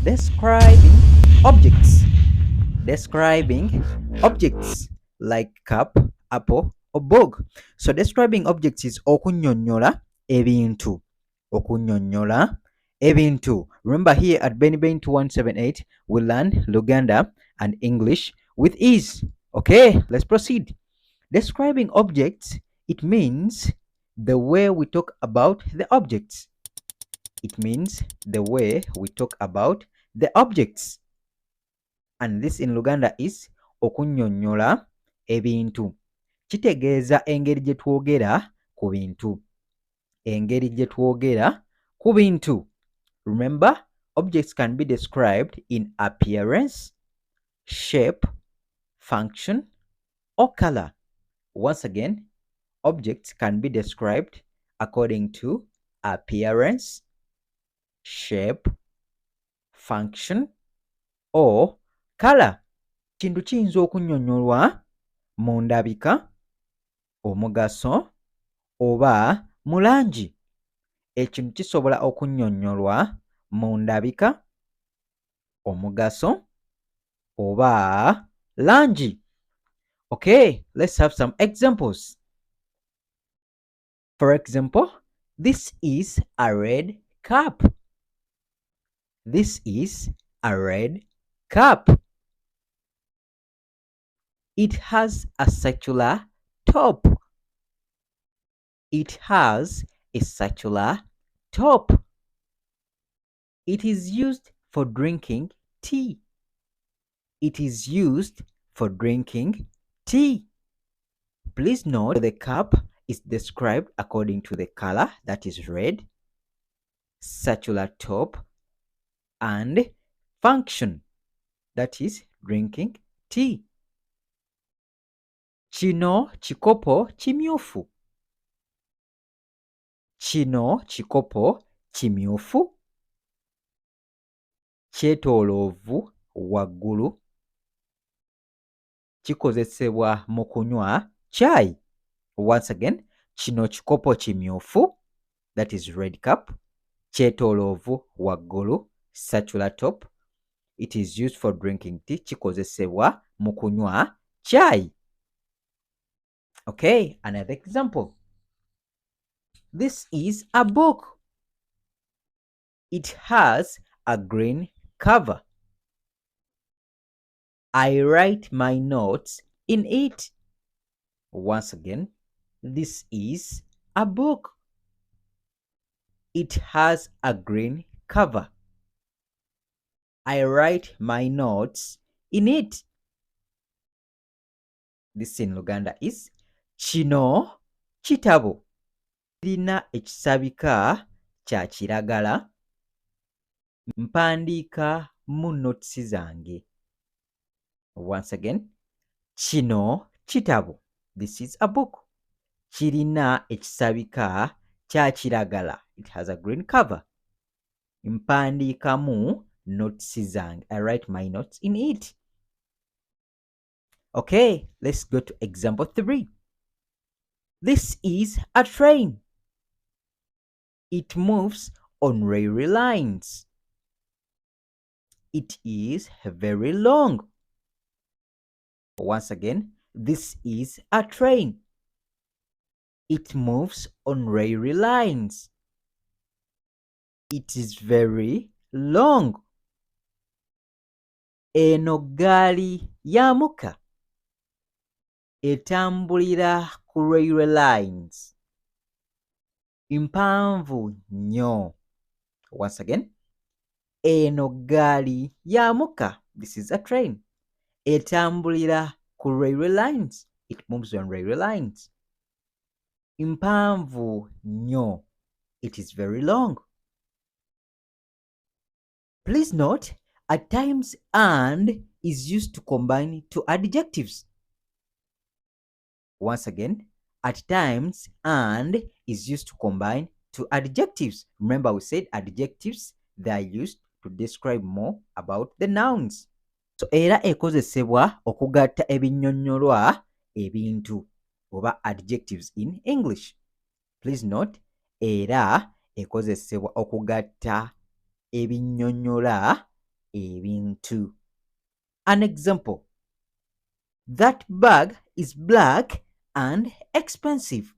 describing objects. Describing objects like cup, apple, or bog. So describing objects is okunnyonnyola ebintu. Okunnyonnyola ebintu. Remember here at Benny Bain 2178, we learn Luganda and English with ease. Okay, let's proceed. Describing objects, it means the way we talk about the objects. It means the way we talk about the objects. And this in Luganda is okunnyonnyola ebintu. Kitegeeza engeri gye twogera ku bintu. Engeri gye twogera ku bintu. Remember, objects can be described in appearance, shape, function, or color. Once again, objects can be described according to appearance, shape, function, or color. Kintu kiyinza okunnyonnyolwa mu ndabika, omugaso, oba mu langi. Ekintu kisobola okunnyonnyolwa mu ndabika, omugaso, oba langi. Okay, let's have some examples. For example, this is a red cup. This is a red cup. It has a circular top. It has a circular top. It is used for drinking tea. It is used for drinking tea. Please note the cup is described according to the color, that is red, circular top, and function, that is drinking tea. Kino kikopo kimyufu. Kino kikopo kimyufu. Kyetooloovu waggulu. Kikozesebwa mu kunywa chai. Once again, kino kikopo kimyufu, that is red cup. Kyetooloovu waggulu, circular top. It is used for drinking tea. Kikozesebwa mu kunywa chai. Okay, another example. This is a book. It has a green cover. I write my notes in it. Once again, this is a book. It has a green cover. I write my notes in it. This in Luganda is kino kitabo. Kirina ekisabika kya kiragala. Mpandiika mu notisi zange. Once again, kino kitabo. This is a book. Kirina ekisabika kya kiragala. It has a green cover. Mpandiikamu notisi zange. I write my notes in it. Okay, let's go to example 3. This is a train. It moves on railway lines. It is very long. Once again, this is a train. It moves on railway lines. It is very long. Eno gaali ya mukka. Etambulira ku railway lines. Mpanvu nnyo. Once again, eno gaali ya mukka. This is a train. Etambulira ku railway lines. It moves on railway lines. Mpanvu nnyo. It is very long. Please note, at times and is used to combine two adjectives. Once again, at times and is used to combine two adjectives. Remember we said adjectives, they are used to describe more about the nouns. So era ekozesebwa okugatta ebinnyonnyolwa ebintu oba adjectives in English. Please note, era ekozesebwa okugatta ebinnyonnyola ebintu. An example. That bag is black and expensive.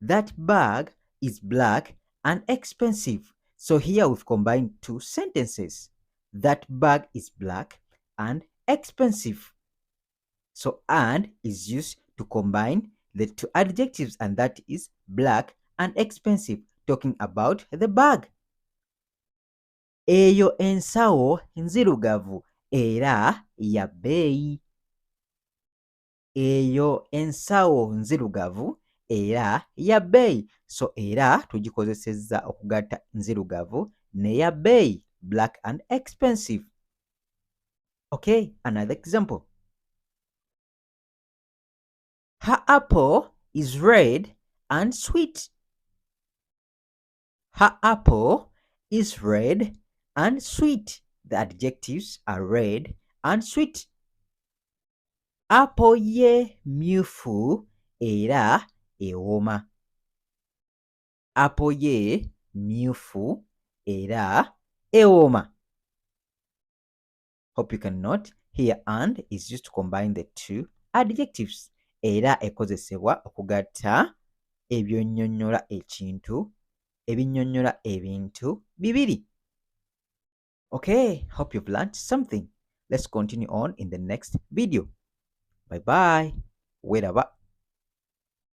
That bag is black and expensive. So here we've combined two sentences. That bag is black and expensive. So and is used to combine the two adjectives, and that is black and expensive, talking about the bag. Eyo ensawo nzirugavu era ya bbeeyi. Eyo ensawo nzirugavu era ya bbeeyi. So era tugikozesezza okugatta nzirugavu neya bbeeyi, black and expensive. Okay, another example. Her apple is red and sweet. Her apple is red and sweet. The adjectives are red and sweet. Apple ye myufu era ewooma. Apple ye myufu era ewooma. Hope you can note here and is used to combine the two adjectives. Era ekozesebwa okugatta ebyonnyonnyola ekintu, ebinnyonnyola ebintu bibiri. Okay, hope you've learned something. Let's continue on in the next video. Bye bye. Weraba.